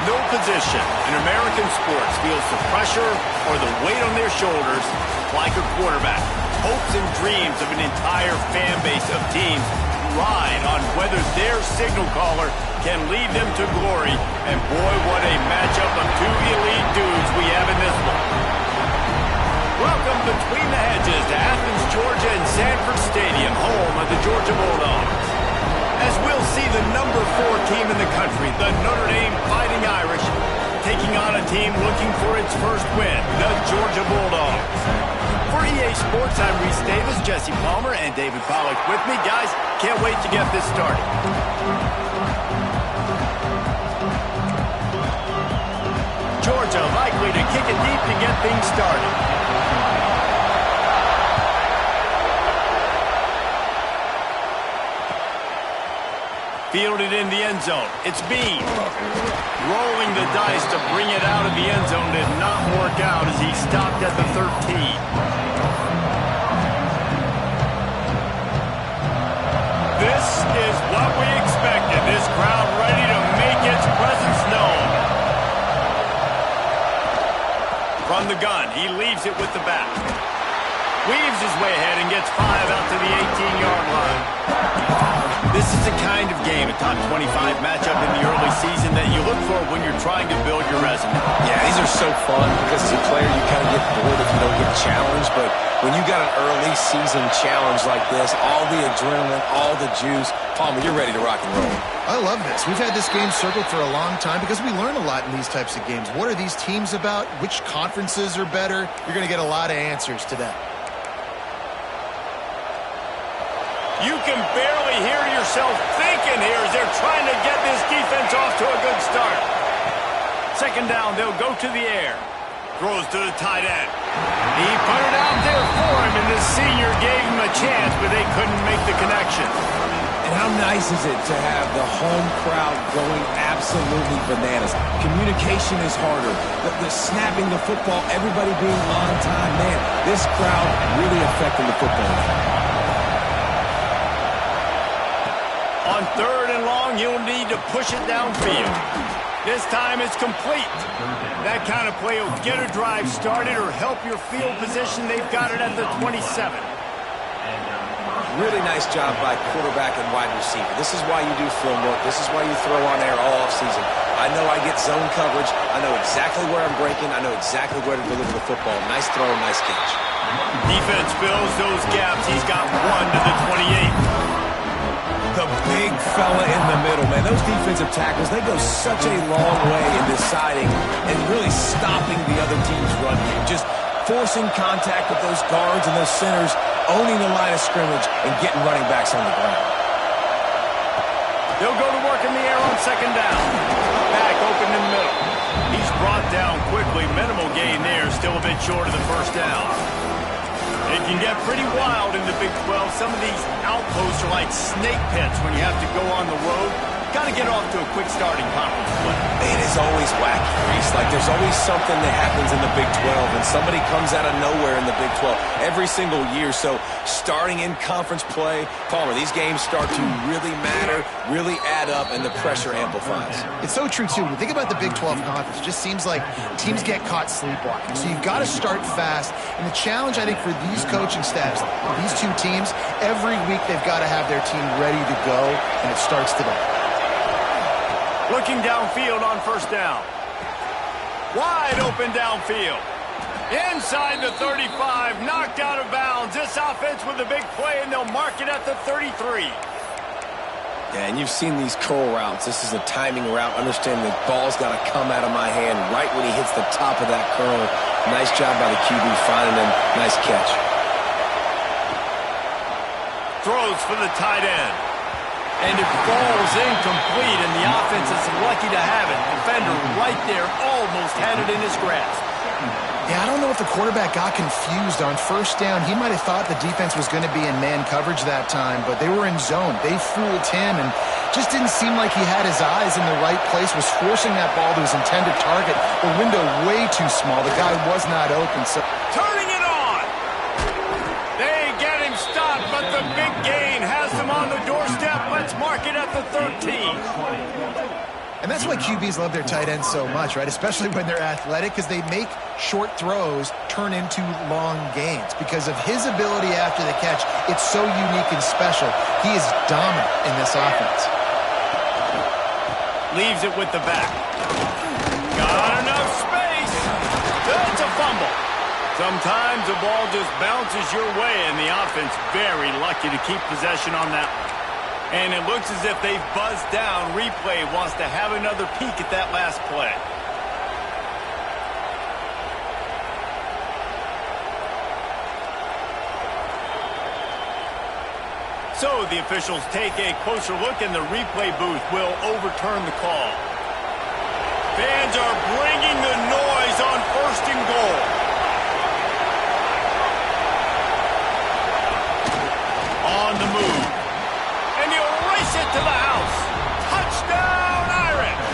No position in American sports feels the pressure or the weight on their shoulders like a quarterback. Hopes and dreams of an entire fan base of teams ride on whether their signal caller can lead them to glory. And boy, what a matchup of two elite dudes we have in this one. Welcome between the hedges to Athens, Georgia and Sanford Stadium, home of the Georgia Bulldogs. As we'll see the number 4 team in the country, the Notre Dame Fighting Irish, taking on a team looking for its first win, the Georgia Bulldogs. For EA Sports, I'm Reese Davis, Jesse Palmer, and David Pollack with me. Guys, can't wait to get this started. Georgia likely to kick it deep to get things started. Fielded in the end zone. It's Bean. Rolling the dice to bring it out of the end zone did not work out as he stopped at the 13. This is what we expected. This crowd ready to make its presence known. From the gun, he leaves it with the back. Weaves his way ahead and gets 5 out to the 18-yard line. This is the kind of game, a top 25 matchup in the early season that you look for when you're trying to build your resume. Yeah, these are so fun because as a player you kind of get bored if you don't get challenged. But when you got an early season challenge like this, all the adrenaline, all the juice, Palmer, you're ready to rock and roll. I love this. We've had this game circled for a long time because we learn a lot in these types of games. What are these teams about? Which conferences are better? You're going to get a lot of answers today. You can barely hear yourself thinking here as they're trying to get this defense off to a good start. Second down, they'll go to the air. Throws to the tight end. He put it out there for him, and the senior gave him a chance, but they couldn't make the connection. And And how nice is it to have the home crowd going absolutely bananas? Communication is harder. The snapping the football, everybody being on time. Man, this crowd really affecting the football game. On 3rd and long, you'll need to push it downfield. This time it's complete. That kind of play will get a drive started or help your field position. They've got it at the 27. Really nice job by quarterback and wide receiver. This is why you do film work. This is why you throw on air all offseason. I know I get zone coverage. I know exactly where I'm breaking. I know exactly where to deliver the football. Nice throw, nice catch. Defense fills those gaps. He's got 1 to the 28. The big fella in the middle, man. Those defensive tackles, they go such a long way in deciding and really stopping the other team's run game. Just forcing contact with those guards and those centers, owning the line of scrimmage, and getting running backs on the ground. They'll go to work in the air on 2nd down. Back open in the middle. He's brought down quickly. Minimal gain there. Still a bit short of the 1st down. It can get pretty wild in the Big 12. Some of these outposts are like snake pits when you have to go on the road. Got to get off to a quick starting conference play. It is always wacky, Reese. Like there's always something that happens in the Big 12, and somebody comes out of nowhere in the Big 12 every single year. So starting in conference play, Palmer, these games start to really matter, really add up, and the pressure amplifies. It's so true, too. When you think about the Big 12 conference, it just seems like teams get caught sleepwalking. So you've got to start fast. And the challenge, I think, for these coaching staffs, these two teams, every week they've got to have their team ready to go, and it starts today. Looking downfield on 1st down. Wide open downfield. Inside the 35, knocked out of bounds. This offense with a big play, and they'll mark it at the 33. Yeah, and you've seen these curl routes. This is a timing route. Understand the ball's got to come out of my hand right when he hits the top of that curl. Nice job by the QB finding him. Nice catch. Throws for the tight end. And it falls incomplete, and the offense is lucky to have it. Defender right there almost had it in his grasp. Yeah, I don't know if the quarterback got confused on 1st down. He might have thought the defense was going to be in man coverage that time, but they were in zone. They fooled him, and just didn't seem like he had his eyes in the right place, was forcing that ball to his intended target. The window way too small. The guy was not open. So turning it on. They get him stopped, but the big gain has him on the doorstep. Let's mark it at the 13. And that's why QBs love their tight ends so much, right? Especially when they're athletic, because they make short throws turn into long gains. Because of his ability after the catch, it's so unique and special. He is dominant in this offense. Leaves it with the back. Got enough space. That's a fumble. Sometimes the ball just bounces your way, and the offense very lucky to keep possession on that one. And it looks as if they've buzzed down. Replay wants to have another peek at that last play. So the officials take a closer look, and the replay booth will overturn the call. Fans are bringing the noise on 1st and goal. On the move. And he'll race it to the house. Touchdown, Irish!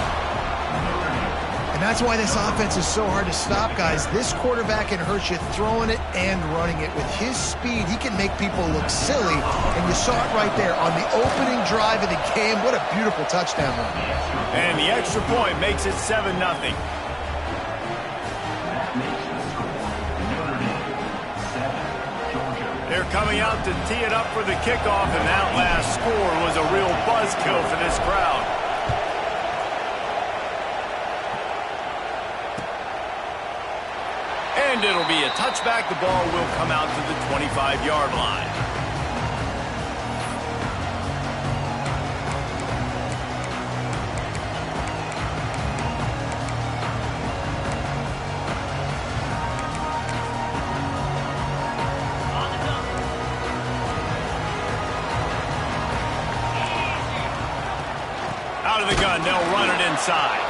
And that's why this offense is so hard to stop, guys. This quarterback can hurt you throwing it and running it. With his speed, he can make people look silly. And you saw it right there on the opening drive of the game. What a beautiful touchdown run. And the extra point makes it 7-0. They're coming out to tee it up for the kickoff, and that last score was a real buzzkill for this crowd. And it'll be a touchback. The ball will come out to the 25-yard line. Out of the gun, they'll run it inside.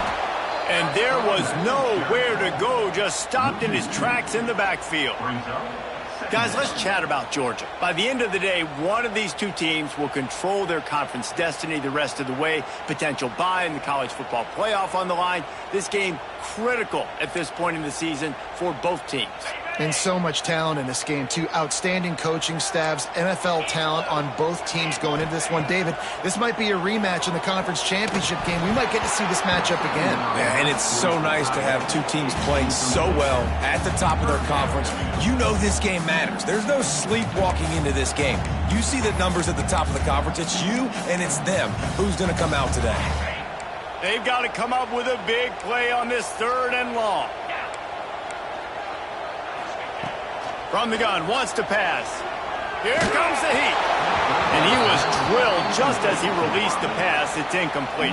And there was nowhere to go, just stopped in his tracks in the backfield. Guys, let's chat about Georgia. By the end of the day, one of these two teams will control their conference destiny the rest of the way. Potential bye in the college football playoff on the line. This game critical at this point in the season for both teams. And so much talent in this game, too. Outstanding coaching staffs, NFL talent on both teams going into this one. David, this might be a rematch in the conference championship game. We might get to see this matchup again. Yeah, and it's so nice to have two teams playing so well at the top of their conference. You know this game matters. There's no sleepwalking into this game. You see the numbers at the top of the conference. It's you and it's them. Who's going to come out today? They've got to come up with a big play on this 3rd and long. From the gun, wants to pass. Here comes the heat. And he was drilled just as he released the pass. It's incomplete.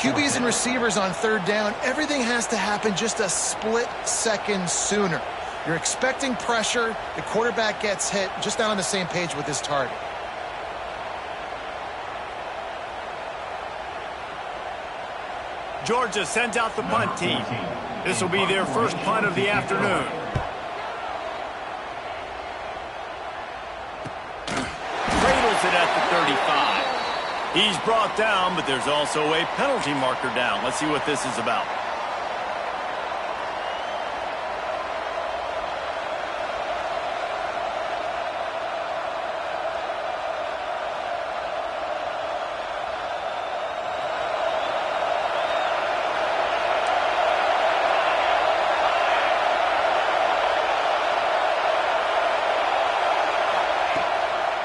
QBs and receivers on 3rd down, everything has to happen just a split second sooner. You're expecting pressure. The quarterback gets hit. Just not on the same page with his target. Georgia sends out the punt team. This will be their first punt of the afternoon. Cradles it at the 35. He's brought down, but there's also a penalty marker down. Let's see what this is about.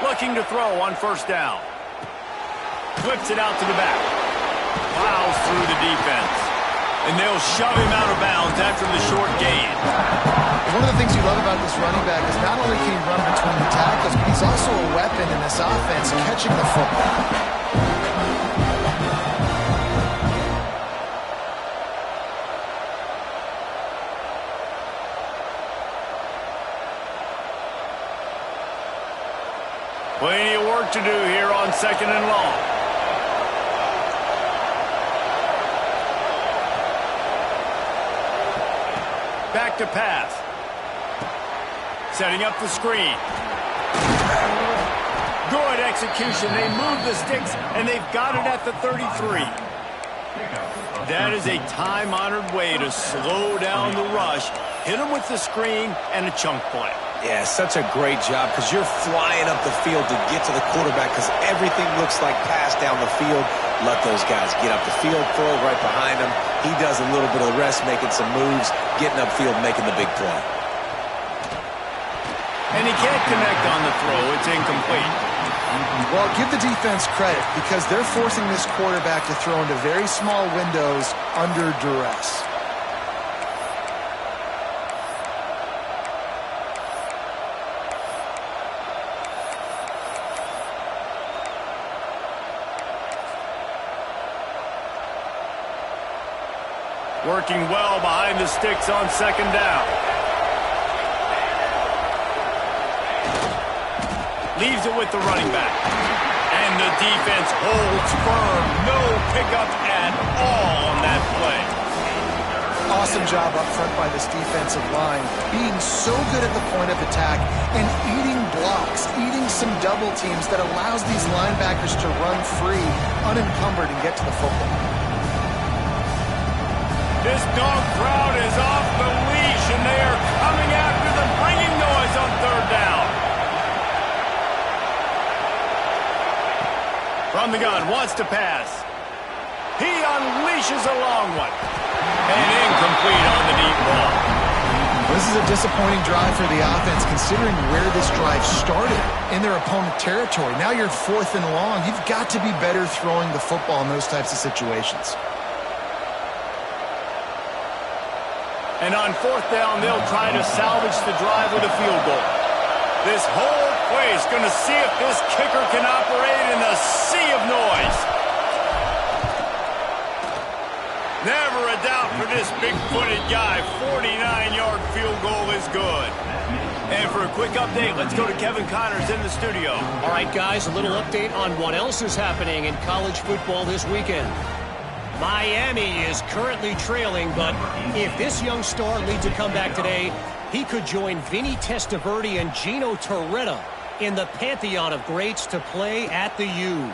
Looking to throw on 1st down. Flips it out to the back. Plows through the defense. And they'll shove him out of bounds after the short gain. One of the things you love about this running back is not only can he run between the tackles, but he's also a weapon in this offense, catching the football. Plenty of work to do here on 2nd and long. Back to pass. Setting up the screen. Good execution. They move the sticks, and they've got it at the 33. That is a time-honored way to slow down the rush, hit them with the screen, and a chunk play. Yeah, such a great job because you're flying up the field to get to the quarterback because everything looks like pass down the field. Let those guys get up the field, throw it right behind him. He does a little bit of the rest, making some moves, getting upfield, making the big play. And he can't connect on the throw. It's incomplete. Well, give the defense credit because they're forcing this quarterback to throw into very small windows under duress. Working well behind the sticks on 2nd down. Leaves it with the running back. And the defense holds firm. No pickup at all on that play. Awesome job up front by this defensive line. Being so good at the point of attack and eating blocks, eating some double teams that allows these linebackers to run free, unencumbered, and get to the football. This dog crowd is off the leash, and they are coming after them, bringing noise on 3rd down. From the gun, wants to pass. He unleashes a long one. And incomplete on the deep ball. This is a disappointing drive for the offense, considering where this drive started, in their opponent territory. Now you're 4th and long. You've got to be better throwing the football in those types of situations. And on 4th down, they'll try to salvage the drive with a field goal. This whole place going to see if this kicker can operate in a sea of noise. Never a doubt for this big-footed guy. 49-yard field goal is good. And for a quick update, let's go to Kevin Connors in the studio. All right, guys, a little update on what else is happening in college football this weekend. Miami is currently trailing, but if this young star leads a comeback today, he could join Vinny Testaverde and Gino Torretta in the pantheon of greats to play at the U.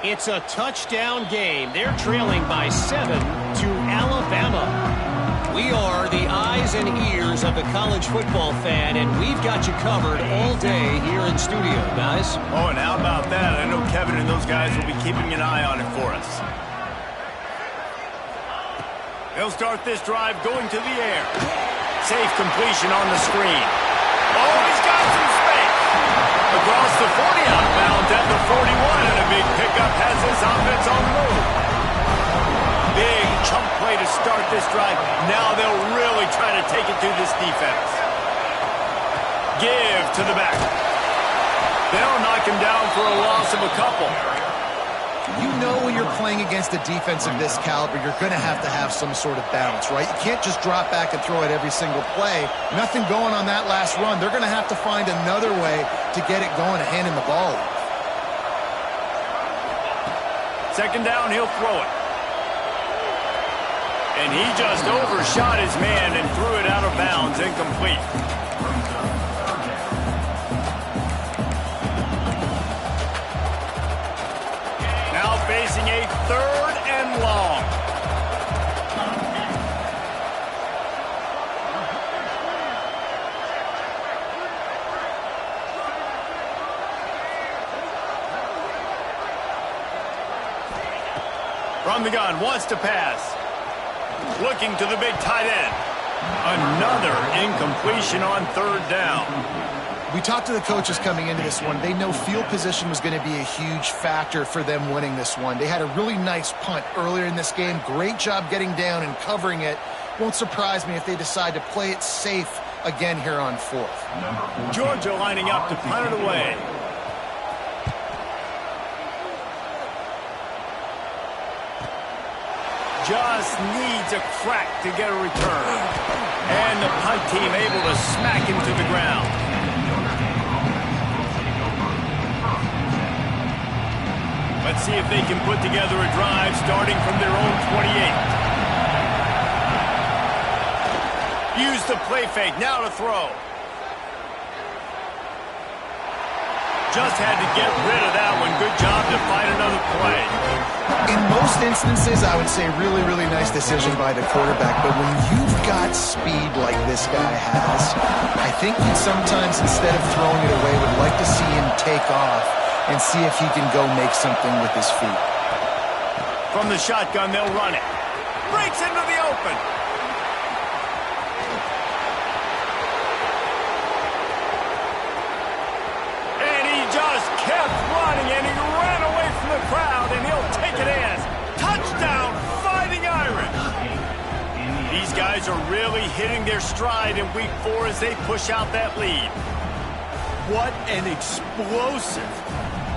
It's a touchdown game. They're trailing by 7 to Alabama. We are the eyes and ears of the college football fan, and we've got you covered all day here in studio, guys. Oh, and how about that? I know Kevin and those guys will be keeping an eye on it for us. They'll start this drive going to the air. Safe completion on the screen. Oh, he's got some space. Across the 40 out of bounds at the 41, and a big pickup has his offense on the move. Big chunk play to start this drive. Now they'll really try to take it to this defense. Give to the back. They'll knock him down for a loss of a couple. You know when you're playing against a defense of this caliber, you're going to have some sort of balance, right? You can't just drop back and throw it every single play. Nothing going on that last run. They're going to have to find another way to get it going and hand him the ball. Second down, he'll throw it. And he just overshot his man and threw it out of bounds, incomplete. Now facing a 3rd and long. From the gun, wants to pass. Looking to the big tight end. Another incompletion on 3rd down. We talked to the coaches coming into this one. They know field position was going to be a huge factor for them winning this one. They had a really nice punt earlier in this game. Great job getting down and covering it. Won't surprise me if they decide to play it safe again here on 4th. Georgia lining up to punt it away. Just needs a crack to get a return. And the punt team able to smack him to the ground. Let's see if they can put together a drive starting from their own 28. Use the play fake, now to throw. Just had to get rid of that one. Good job to find another play. In most instances, I would say really, really nice decision by the quarterback. But when you've got speed like this guy has, I think you'd sometimes, instead of throwing it away, would like to see him take off and see if he can go make something with his feet. From the shotgun, they'll run it. Breaks into the open. Kept running, and he ran away from the crowd, and he'll take it in. Touchdown, Fighting Irish. These guys are really hitting their stride in week 4 as they push out that lead. What an explosive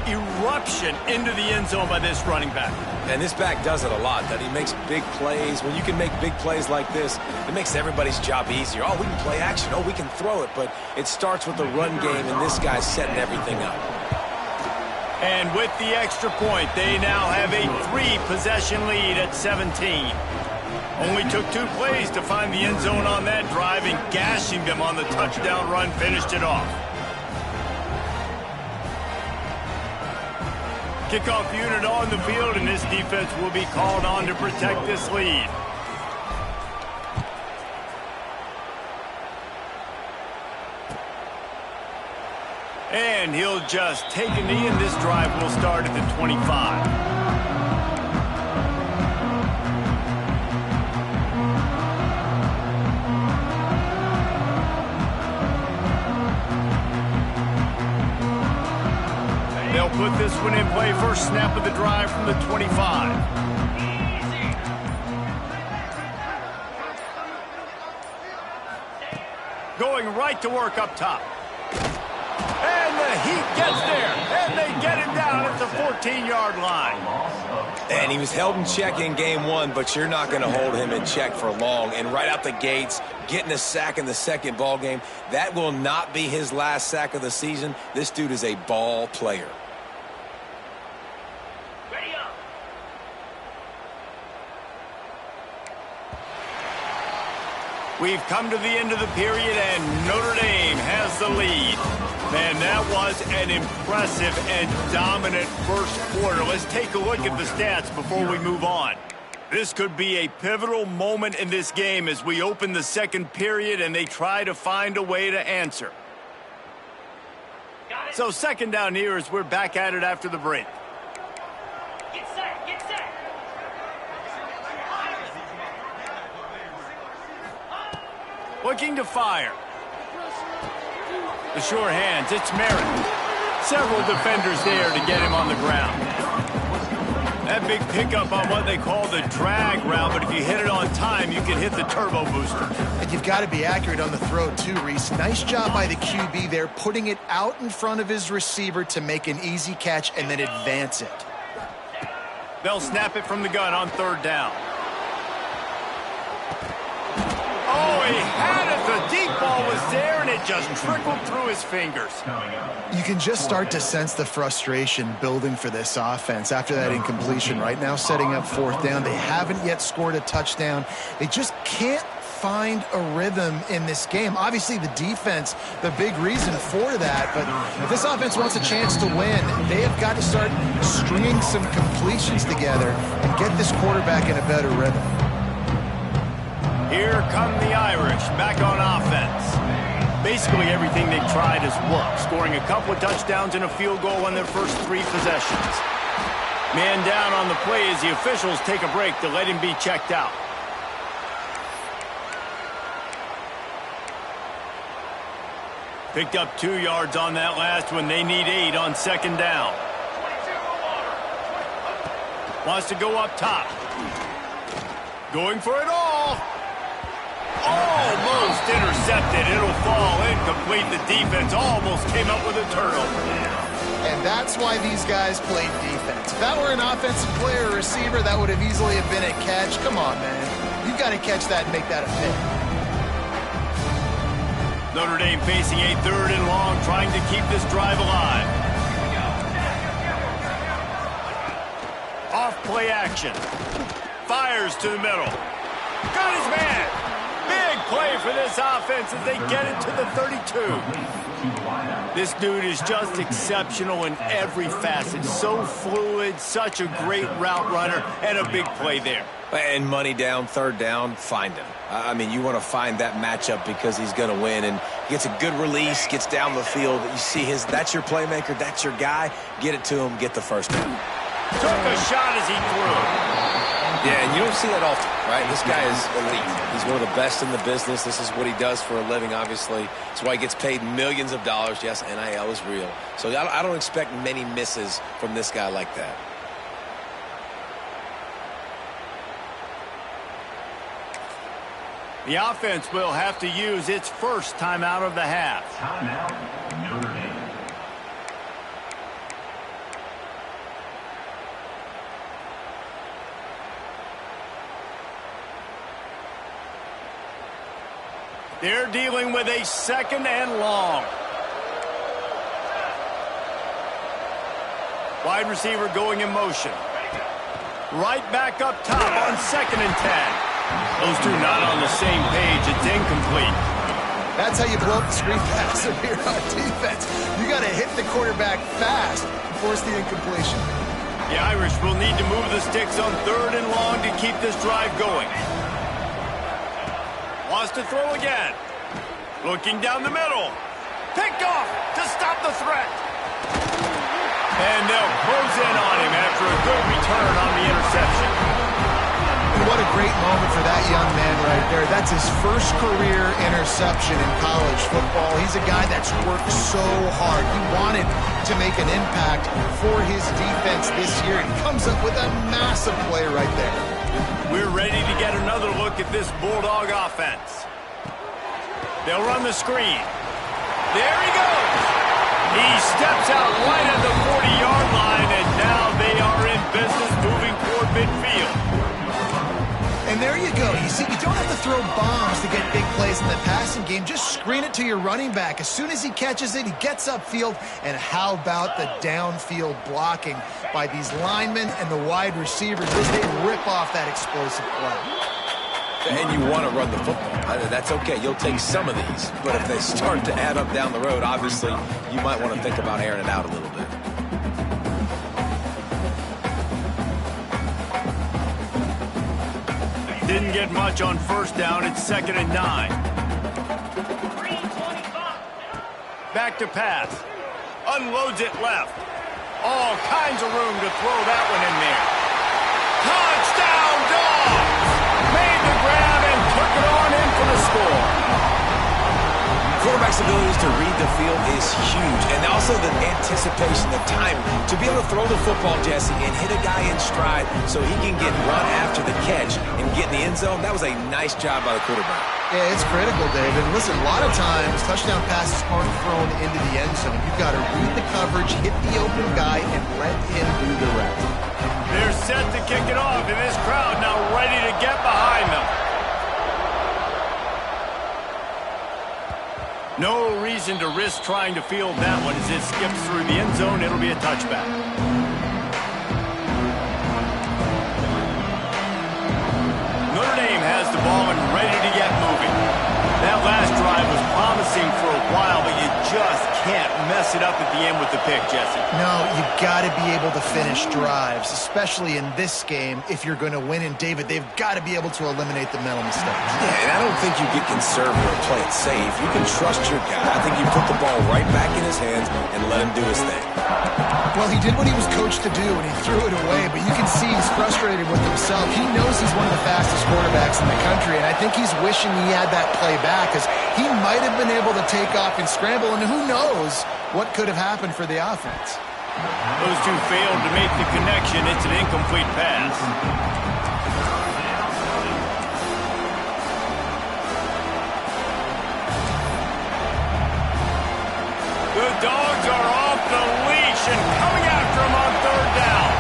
eruption into the end zone by this running back. And this back does it a lot, that he makes big plays. When you can make big plays like this, it makes everybody's job easier. Oh, we can play action. Oh, we can throw it. But it starts with the run game, and this guy's setting everything up. And with the extra point, they now have a 3-possession lead at 17. Only took 2 plays to find the end zone on that drive, and gashing them on the touchdown run finished it off. Kickoff unit on the field, and this defense will be called on to protect this lead. And he'll just take a knee, and this drive will start at the 25. They'll put this one in play. First snap of the drive from the 25. Going right to work up top. And the heat gets there, and they get him down at the 14-yard line. And he was held in check in game 1, but you're not going to hold him in check for long. And right out the gates, getting a sack in the second ball game, that will not be his last sack of the season. This dude is a ball player. We've come to the end of the period, and Notre Dame has the lead. Man, that was an impressive and dominant first quarter. Let's take a look at the stats before we move on. This could be a pivotal moment in this game as we open the second period and they try to find a way to answer. So second down here as we're back at it after the break. Get set, get set. Looking to fire. The sure hands, it's Merritt. Several defenders there to get him on the ground. That big pickup on what they call the drag route, but if you hit it on time, you can hit the turbo booster. And you've got to be accurate on the throw too, Reese. Nice job by the QB there, putting it out in front of his receiver to make an easy catch and then advance it. They'll snap it from the gun on third down. Oh, he had it. The deep ball was there, and it just trickled through his fingers. You can just start to sense the frustration building for this offense after that incompletion. Right now, setting up fourth down. They haven't yet scored a touchdown. They just can't find a rhythm in this game. Obviously, the defense, the big reason for that. But if this offense wants a chance to win, they have got to start stringing some completions together and get this quarterback in a better rhythm. Here come the Irish, back on offense. Basically everything they've tried has worked, scoring a couple of touchdowns and a field goal on their first 3 possessions. Man down on the play as the officials take a break to let him be checked out. Picked up 2 yards on that last one. They need 8 on second down. Wants to go up top. Going for it all. Almost intercepted. It'll fall incomplete. The defense almost came up with a turnover. And that's why these guys played defense. If that were an offensive player or receiver, that would have easily have been a catch. Come on, man. You've got to catch that and make that a pick. Notre Dame facing a third and long, trying to keep this drive alive. Off play action. Fires to the middle. Got his man. Big play for this offense as they get it to the 32. This dude is just exceptional in every facet. So fluid, such a great route runner, and a big play there. And money down, third down, find him. I mean, you want to find that matchup because he's going to win. And gets a good release, gets down the field. You see that's your playmaker, that's your guy. Get it to him, get the first down. Took a shot as he threw. Yeah, and you don't see that often, right? This guy is elite. He's one of the best in the business. This is what he does for a living, obviously. That's why he gets paid millions of dollars. Yes, NIL is real. So I don't expect many misses from this guy like that. The offense will have to use its first timeout of the half. Timeout, Notre Dame. They're dealing with a second and long. Wide receiver going in motion. Right back up top on second and 10. Those two not on the same page. It's incomplete. That's how you blow up the screen pass if you're on defense. You got to hit the quarterback fast and force the incompletion. The Irish will need to move the sticks on third and long to keep this drive going. Wants to throw again. Looking down the middle. Picked off to stop the threat. And they'll close in on him after a good return on the interception. What a great moment for that young man right there. That's his first career interception in college football. He's a guy that's worked so hard. He wanted to make an impact for his defense this year. He comes up with a massive play right there. We're ready to get another look at this Bulldog offense. They'll run the screen. There he goes. He steps out right at the 40-yard line, and now they are in business moving toward midfield. And there you go. You see, you don't have to throw bombs to get big plays in the passing game. Just screen it to your running back. As soon as he catches it, he gets upfield. And how about the downfield blocking by these linemen and the wide receivers as they rip off that explosive play? And you want to run the football. That's okay. You'll take some of these. But if they start to add up down the road, obviously, you might want to think about airing it out a little bit. Didn't get much on first down. It's 2nd and 9. Back to pass. Unloads it left. All kinds of room to throw that one in there. Touchdown, Dogs! Made the grab and took it on in for the score. Quarterback's abilities to read the field is huge, and also the anticipation, the time to be able to throw the football, Jesse, and hit a guy in stride so he can get run after the catch and get in the end zone. That was a nice job by the quarterback. Yeah, it's critical, David. Listen, a lot of times touchdown passes aren't thrown into the end zone. You've got to read the coverage, hit the open guy, and let him do the rest. They're set to kick it off, and this crowd now ready to get behind them. No reason to risk trying to field that one as it skips through the end zone. It'll be a touchback. Notre Dame has the ball and ready to get moving. That last drive was promising for a while, but you just can't mess it up at the end with the pick, Jesse. No, you've got to be able to finish drives, especially in this game if you're going to win. And, David, they've got to be able to eliminate the mental mistakes. Yeah, and I don't think you get conservative or play it safe. You can trust your guy. I think you put the ball right back in his hands and let him do his thing. Well, he did what he was coached to do, and he threw it away, but you can see he's frustrated with himself. He knows he's one of the fastest quarterbacks in the country, and I think he's wishing he had that play back because he might have been able to take off and scramble, and who knows what could have happened for the offense. Those two failed to make the connection. It's an incomplete pass. The Dogs are off the leash and coming after him on 3rd down.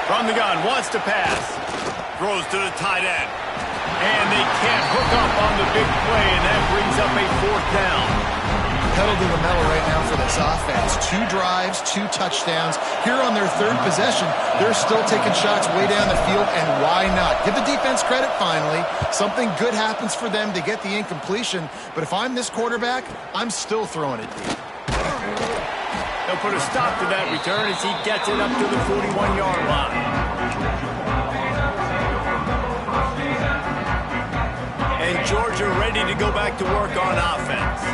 From the gun, wants to pass. Throws to the tight end. And they can't hook up on the big play, and that brings up a 4th down. Pedal to the metal right now for this offense. 2 drives, 2 touchdowns. Here on their 3rd possession, they're still taking shots way down the field, and why not? Give the defense credit finally. Something good happens for them to get the incompletion, but if I'm this quarterback, I'm still throwing it deep. They'll put a stop to that return as he gets it up to the 41-yard line. And Georgia ready to go back to work on offense.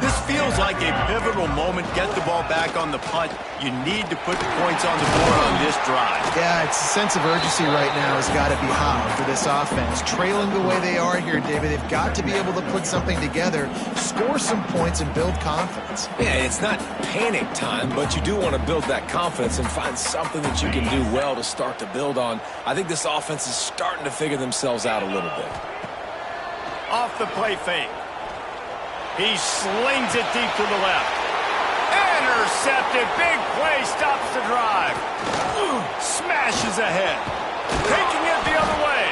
This feels like a pivotal moment. Get the ball back on the punt. You need to put the points on the board on this drive. Yeah, it's a sense of urgency right now has got to be high for this offense. Trailing the way they are here, David, they've got to be able to put something together, score some points, and build confidence. Yeah, it's not panic time, but you do want to build that confidence and find something that you can do well to start to build on. I think this offense is starting to figure themselves out a little bit. Off the play fake. He slings it deep to the left. Intercepted. Big play stops the drive. Smashes ahead. Taking it the other way.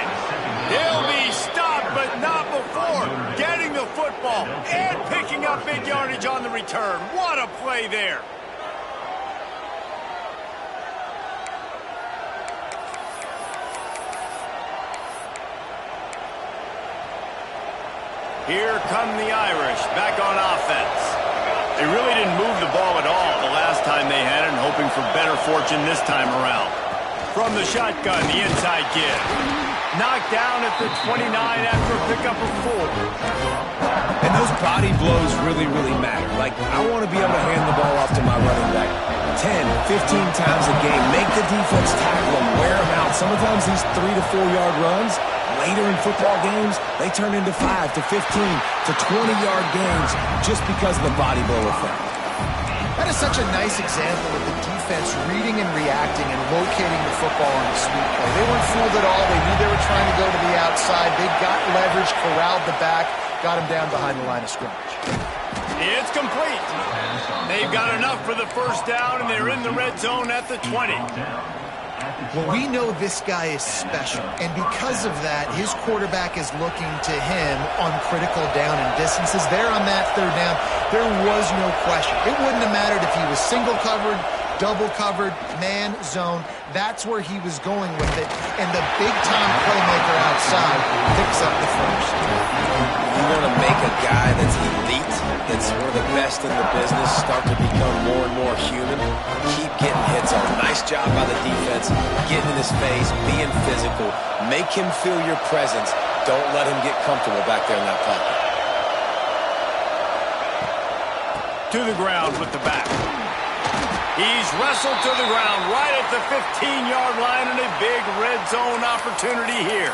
He'll be stopped, but not before getting the football and picking up big yardage on the return. What a play there. Here come the Irish, back on offense. They really didn't move the ball at all the last time they had it, and hoping for better fortune this time around. From the shotgun, the inside give. Knocked down at the 29 after a pickup of 4. And those body blows really, really matter. Like, I want to be able to hand the ball off to my running back 10, 15 times a game. Make the defense tackle them, wear them out. Sometimes these 3 to 4 yard runs, later in football games, they turn into 5 to 15 to 20-yard gains just because of the body blow effect. That is such a nice example of the defense reading and reacting and locating the football on the sweep play. They weren't fooled at all. They knew they were trying to go to the outside. They got leverage, corralled the back, got him down behind the line of scrimmage. It's complete. They've got enough for the 1st down, and they're in the red zone at the 20. Well, we know this guy is special, and because of that, his quarterback is looking to him on critical down and distances. There on that 3rd down, there was no question. It wouldn't have mattered if he was single covered, double covered, man, zone. That's where he was going with it. And the big-time playmaker outside picks up the first. You want to make a guy that's elite, that's one of the best in the business, start to become more and more human. Keep getting hits on. Nice job by the defense, getting in his face, being physical. Make him feel your presence. Don't let him get comfortable back there in that pocket. To the ground with the back. He's wrestled to the ground right at the 15-yard line, and a big red zone opportunity here.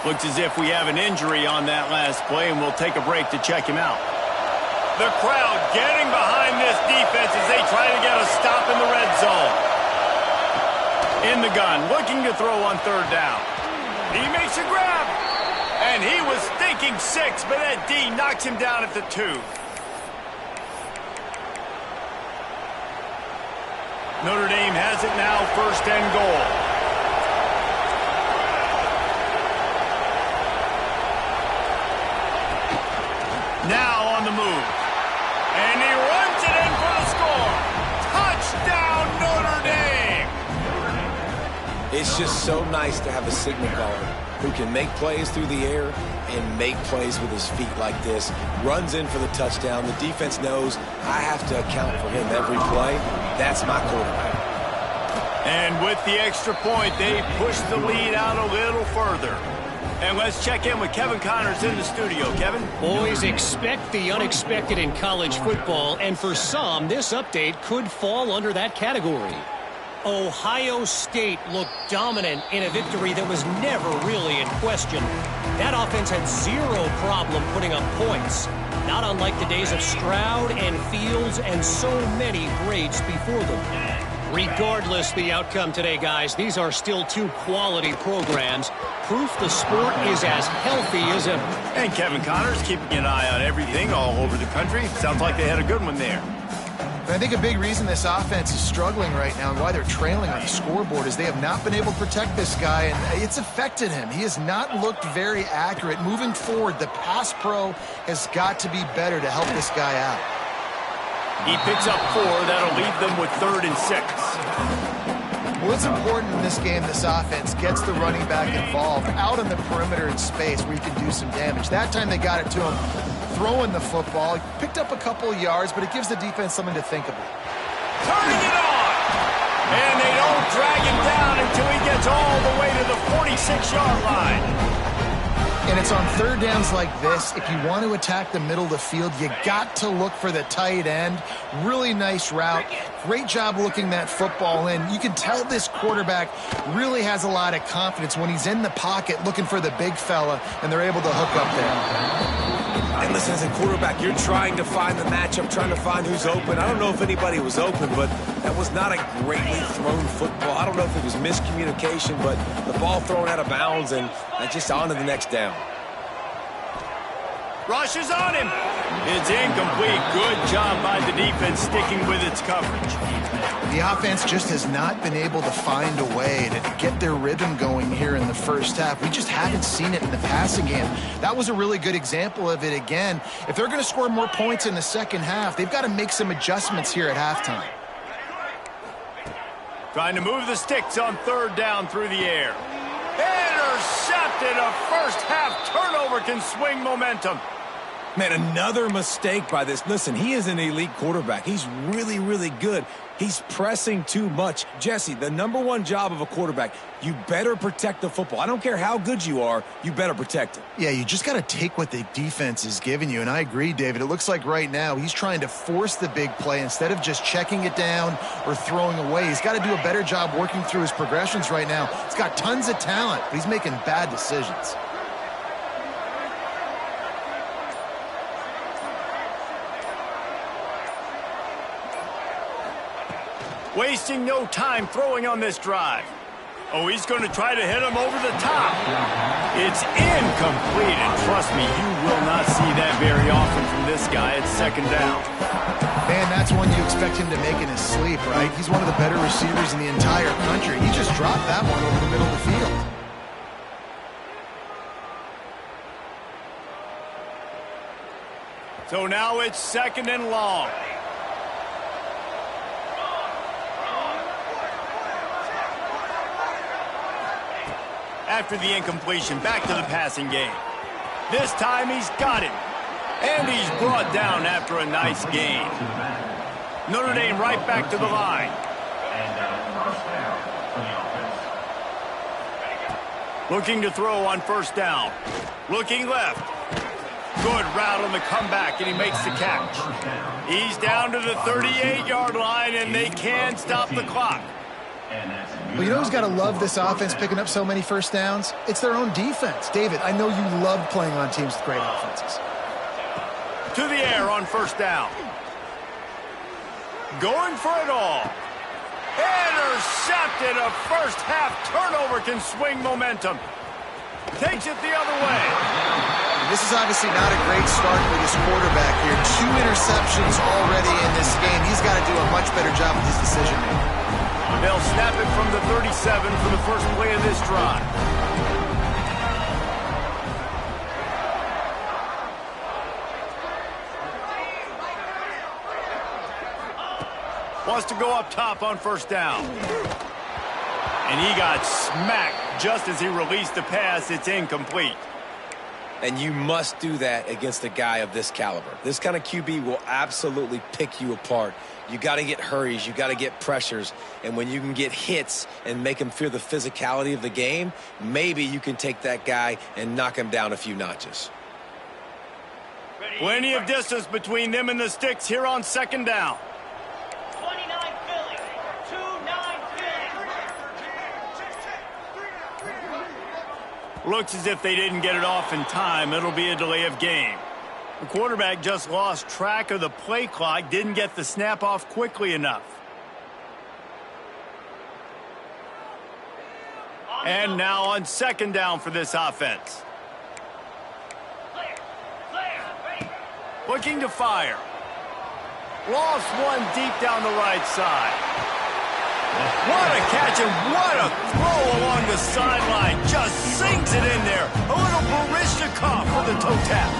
Looks as if we have an injury on that last play, and we'll take a break to check him out. The crowd getting behind this defense as they try to get a stop in the red zone. In the gun, looking to throw on third down. He makes a grab, and he was thinking 6, but that D knocks him down at the 2. Notre Dame has it now, first and goal. Now on the move. And he runs it in for the score. Touchdown, Notre Dame! It's just so nice to have a signal caller who can make plays through the air and make plays with his feet like this. Runs in for the touchdown. The defense knows I have to account for him every play. That's my quarterback. And with the extra point, they push the lead out a little further. And let's check in with Kevin Connors in the studio. Kevin? Boys, expect the unexpected in college football, and for some, this update could fall under that category. Ohio State looked dominant in a victory that was never really in question. That offense had zero problem putting up points, not unlike the days of Stroud and Fields and so many greats before them. Regardless the outcome today, guys, these are still two quality programs. Proof the sport is as healthy as ever. And Kevin Connors keeping an eye on everything all over the country. Sounds like they had a good one there. I think a big reason this offense is struggling right now and why they're trailing on the scoreboard is they have not been able to protect this guy, and it's affected him. He has not looked very accurate. Moving forward, the pass pro has got to be better to help this guy out. He picks up 4. That'll leave them with 3rd and 6. Well, it's important in this game this offense gets the running back involved out on the perimeter in space where he can do some damage. That time they got it to him throwing the football. He picked up a couple of yards, but it gives the defense something to think about. Turning it on! And they don't drag him down until he gets all the way to the 46-yard line. And it's on third downs like this. If you want to attack the middle of the field, you got to look for the tight end. Really nice route. Great job looking that football in. You can tell this quarterback really has a lot of confidence when he's in the pocket looking for the big fella, and they're able to hook up there. And listen, as a quarterback, you're trying to find the matchup, trying to find who's open. I don't know if anybody was open, but that was not a greatly thrown football. I don't know if it was miscommunication, but the ball thrown out of bounds and just on to the next down. Rush is on him. It's incomplete. Good job by the defense sticking with its coverage. The offense just has not been able to find a way to get their rhythm going here in the first half. We just haven't seen it in the passing game. That was a really good example of it again. If they're going to score more points in the second half, they've got to make some adjustments here at halftime. Trying to move the sticks on third down through the air. Intercepted. A first half turnover can swing momentum. Man, another mistake by this. Listen, he is an elite quarterback. He's really, really good. He's pressing too much. Jesse, the #1 job of a quarterback, you better protect the football. I don't care how good you are, you better protect it. Yeah, you just got to take what the defense is giving you, and I agree, David. It looks like right now he's trying to force the big play instead of just checking it down or throwing away. He's got to do a better job working through his progressions right now. He's got tons of talent, but he's making bad decisions. Wasting no time throwing on this drive. Oh, he's going to try to hit him over the top. It's incomplete, and trust me, you will not see that very often from this guy at second down. Man, that's one you expect him to make in his sleep, right? He's one of the better receivers in the entire country. He just dropped that one over the middle of the field. So now it's second and long. After the incompletion, back to the passing game. This time he's got it. And he's brought down after a nice gain. Notre Dame right back to the line. First down for the offense. Looking to throw on first down. Looking left. Good route on the comeback, and he makes the catch. He's down to the 38-yard line, and they can stop the clock. Well, you know who's got to love this offense picking up so many first downs? It's their own defense. David, I know you love playing on teams with great offenses. To the air on first down. Going for it all. Intercepted. A first half turnover can swing momentum. Takes it the other way. This is obviously not a great start for this quarterback here. 2 interceptions already in this game. He's got to do a much better job with his decision-making. They'll snap it from the 37 for the first play of this drive. Wants to go up top on first down. And he got smacked just as he released the pass. It's incomplete. And you must do that against a guy of this caliber. This kind of QB will absolutely pick you apart. You got to get hurries. You got to get pressures. And when you can get hits and make him feel the physicality of the game, maybe you can take that guy and knock him down a few notches. Plenty of distance between them and the sticks here on second down. 29 Philly. 2-9 Philly. Looks as if they didn't get it off in time. It'll be a delay of game. The quarterback just lost track of the play clock, didn't get the snap off quickly enough. And now on second down for this offense. Looking to fire. Lost one deep down the right side. What a catch and what a throw along the sideline. Just sinks it in there. A little Baryshnikov for the toe tap.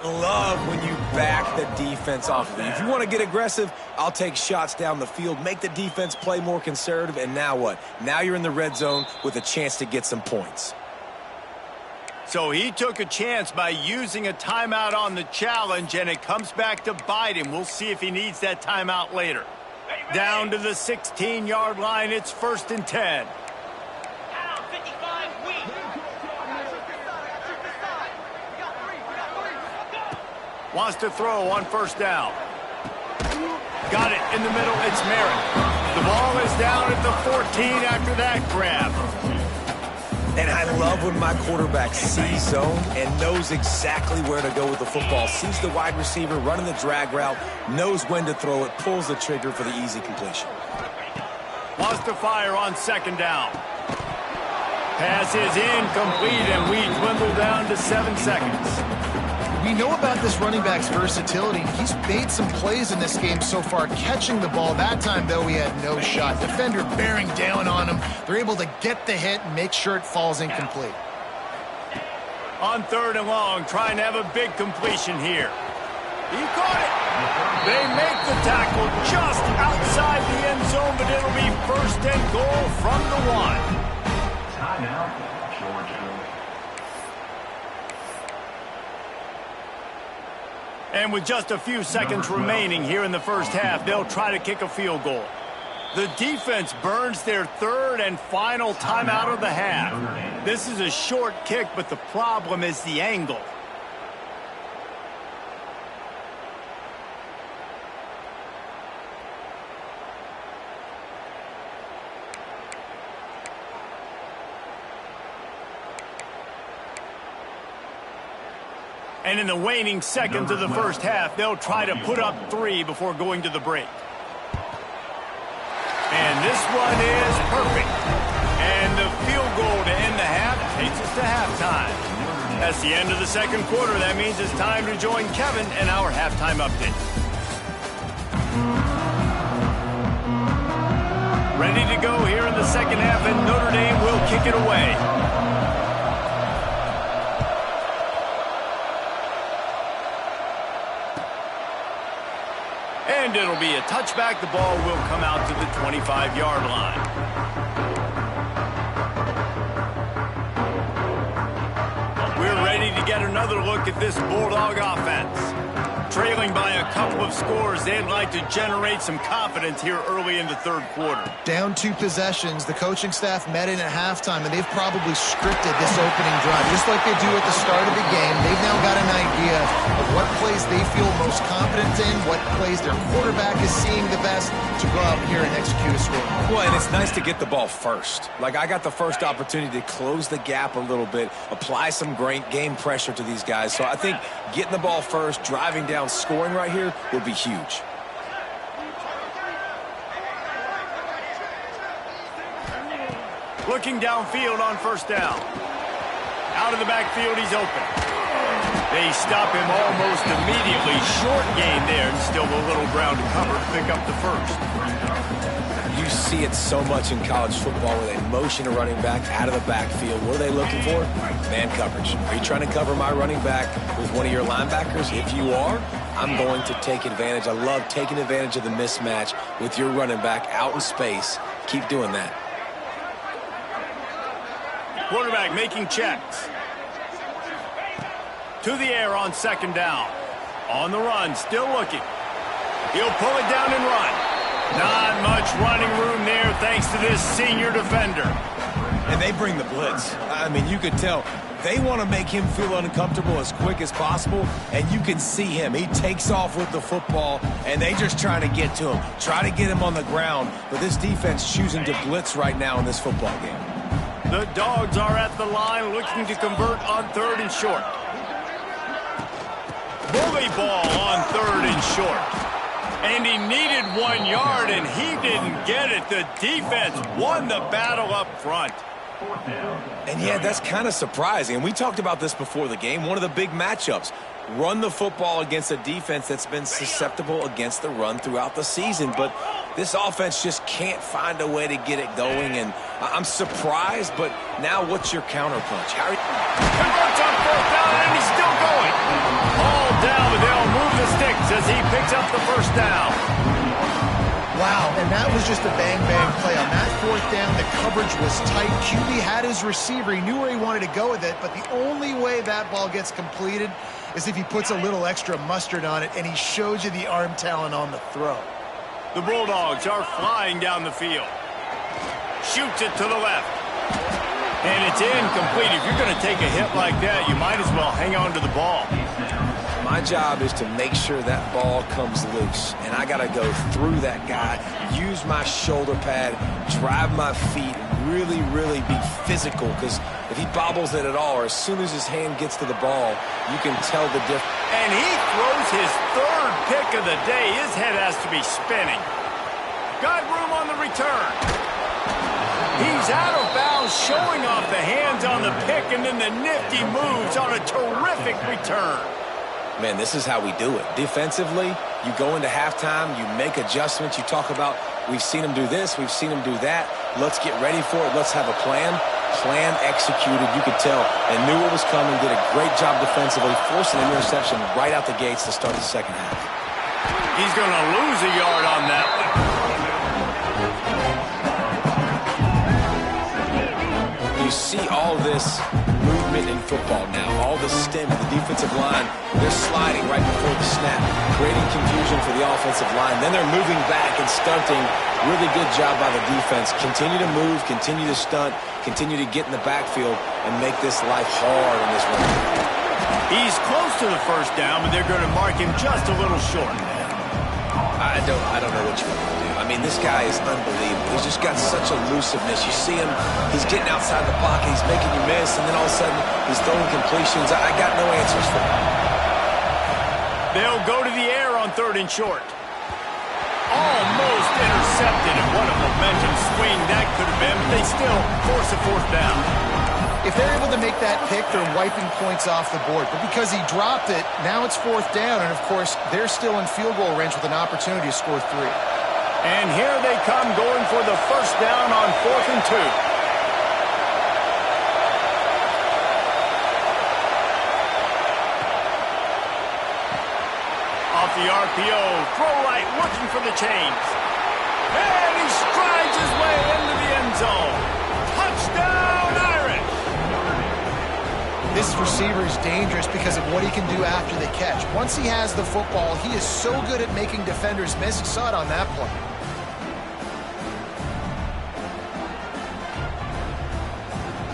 Love when you back the defense off of you. If you want to get aggressive, I'll take shots down the field, make the defense play more conservative, and now what? Now you're in the red zone with a chance to get some points. So he took a chance by using a timeout on the challenge, and it comes back to bite him. We'll see if he needs that timeout later. Down to the 16-yard line, it's 1st and 10. Pound 55 weak. Wants to throw on first down. Got it in the middle. It's Merritt. The ball is down at the 14 after that grab. And I love when my quarterback sees zone and knows exactly where to go with the football. Sees the wide receiver running the drag route, knows when to throw it, pulls the trigger for the easy completion. Wants to fire on second down. Pass is incomplete, and we dwindle down to 7 seconds. We know about this running back's versatility. He's made some plays in this game so far, catching the ball. That time, though, he had no shot. Defender bearing down on him. They're able to get the hit and make sure it falls incomplete. On 3rd and long, trying to have a big completion here. He caught it. They make the tackle just outside the end zone, but it'll be 1st and goal from the 1. Timeout, Georgia. And with just a few seconds remaining here in the first half, they'll try to kick a field goal. The defense burns their 3rd and final timeout of the half. This is a short kick, but the problem is the angle. And in the waning seconds of the first half, they'll try to put up 3 before going to the break. And this one is perfect. And the field goal to end the half takes us to halftime. That's the end of the second quarter. That means it's time to join Kevin and our halftime update. Ready to go here in the second half, and Notre Dame will kick it away. And it'll be a touchback. The ball will come out to the 25-yard line. We're ready to get another look at this Bulldog offense. Trailing by a couple of scores, they'd like to generate some confidence here early in the third quarter. Down 2 possessions, the coaching staff met in at halftime, and they've probably scripted this opening drive. Just like they do at the start of the game, they've now got an idea of what plays they feel most confident in, what plays their quarterback is seeing the best to go out here and execute a score. Well, and it's nice to get the ball first. Like, I got the first opportunity to close the gap a little bit, apply some great game pressure to these guys. So I think getting the ball first, driving down, scoring right here would be huge. Looking downfield on first down. Out of the backfield, he's open. They stop him almost immediately. Short gain there, and still a little ground to cover to pick up the first. You see it so much in college football where they motion a running back out of the backfield. What are they looking for? Man coverage. Are you trying to cover my running back with one of your linebackers? If you are, I'm going to take advantage. I love taking advantage of the mismatch with your running back out in space. Keep doing that. Quarterback making checks. To the air on second down. On the run, still looking. He'll pull it down and run. Not much running room there thanks to this senior defender. And they bring the blitz. I mean, you could tell they want to make him feel uncomfortable as quick as possible, and you can see him. He takes off with the football, and they just trying to get to him, try to get him on the ground. But this defense choosing to blitz right now in this football game. The Dogs are at the line looking to convert on third and short. Bully ball on third and short. And he needed 1 yard, and he didn't get it. The defense won the battle up front. And yeah, that's kind of surprising. And we talked about this before the game. One of the big matchups. Run the football against a defense that's been susceptible against the run throughout the season. But this offense just can't find a way to get it going. And I'm surprised, but now what's your counterpunch? Harry Converts on fourth down, and he's still going. All down, but they'll move the sticks as he picks up the first down. Wow, and that was just a bang-bang play. On that fourth down, the coverage was tight. QB had his receiver. He knew where he wanted to go with it, but the only way that ball gets completed is if he puts a little extra mustard on it, and he shows you the arm talent on the throw. The Bulldogs are flying down the field. Shoots it to the left. And it's incomplete. If you're going to take a hit like that, you might as well hang on to the ball. My job is to make sure that ball comes loose, and I got to go through that guy, use my shoulder pad, drive my feet, really, really be physical, because if he bobbles it at all, or as soon as his hand gets to the ball, you can tell the difference. And he throws his third pick of the day. His head has to be spinning. Got room on the return. He's out of bounds, showing off the hands on the pick, and then the nifty moves on a terrific return. Man, this is how we do it. Defensively, you go into halftime, you make adjustments. You talk about, we've seen them do this, we've seen them do that. Let's get ready for it. Let's have a plan. Plan executed. You could tell and knew what was coming, did a great job defensively, forcing an interception right out the gates to start the second half. He's going to lose a yard on that one. You see all this movement in football now, all the stemming, the defensive line, they're sliding right before the snap, creating confusion for the offensive line. Then they're moving back and stunting. Really good job by the defense. Continue to move, continue to stunt, continue to get in the backfield and make this life hard in this run. He's close to the first down, but they're going to mark him just a little short. I don't know what you want to do. I mean, this guy is unbelievable. He's just got such elusiveness. You see him, he's getting outside the pocket, he's making you miss, and then all of a sudden he's throwing completions. I got no answers for him. They'll go to the air on third and short. Almost intercepted, and what a momentum swing that could have been, but they still force a fourth down. If they're able to make that pick, they're wiping points off the board. But because he dropped it, now it's fourth down. And, of course, they're still in field goal range with an opportunity to score 3. And here they come going for the first down on 4th and 2. the RPO. Throw right, looking for the chains. And he strides his way into the end zone. Touchdown, Irish! This receiver is dangerous because of what he can do after the catch. Once he has the football, he is so good at making defenders miss. You saw it on that play.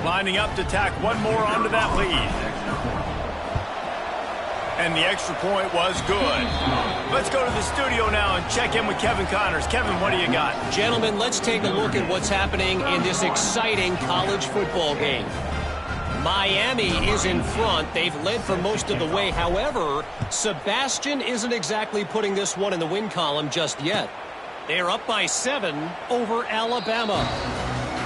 Lining up to tack one more onto that lead. And the extra point was good. Let's go to the studio now and check in with Kevin Connors. Kevin, what do you got? Gentlemen, let's take a look at what's happening in this exciting college football game. Miami is in front. They've led for most of the way. However, Sebastian isn't exactly putting this one in the win column just yet. They're up by 7 over Alabama.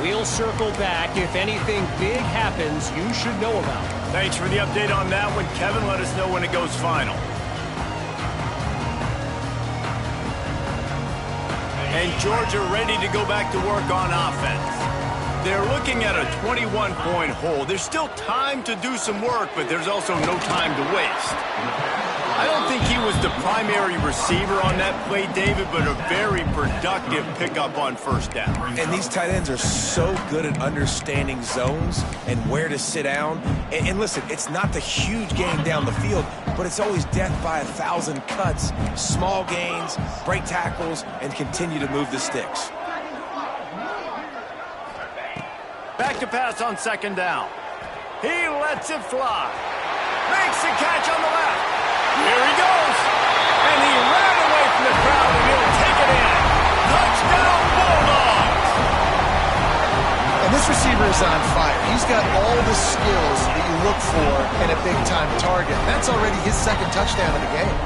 We'll circle back. If anything big happens, you should know about. Thanks for the update on that one, Kevin. Let us know when it goes final. And Georgia ready to go back to work on offense. They're looking at a 21-point hole. There's still time to do some work, but there's also no time to waste. I don't think he was the primary receiver on that play, David, but a very productive pickup on first down. And these tight ends are so good at understanding zones and where to sit down. And listen, it's not the huge gain down the field, but it's always death by 1,000 cuts, small gains, break tackles, and continue to move the sticks. Back to pass on second down. He lets it fly. Makes the catch on the left. Here he goes. And he ran away from the crowd, and he'll take it in. Touchdown, Bulldogs. And this receiver is on fire. He's got all the skills that you look for in a big-time target. That's already his second touchdown of the game.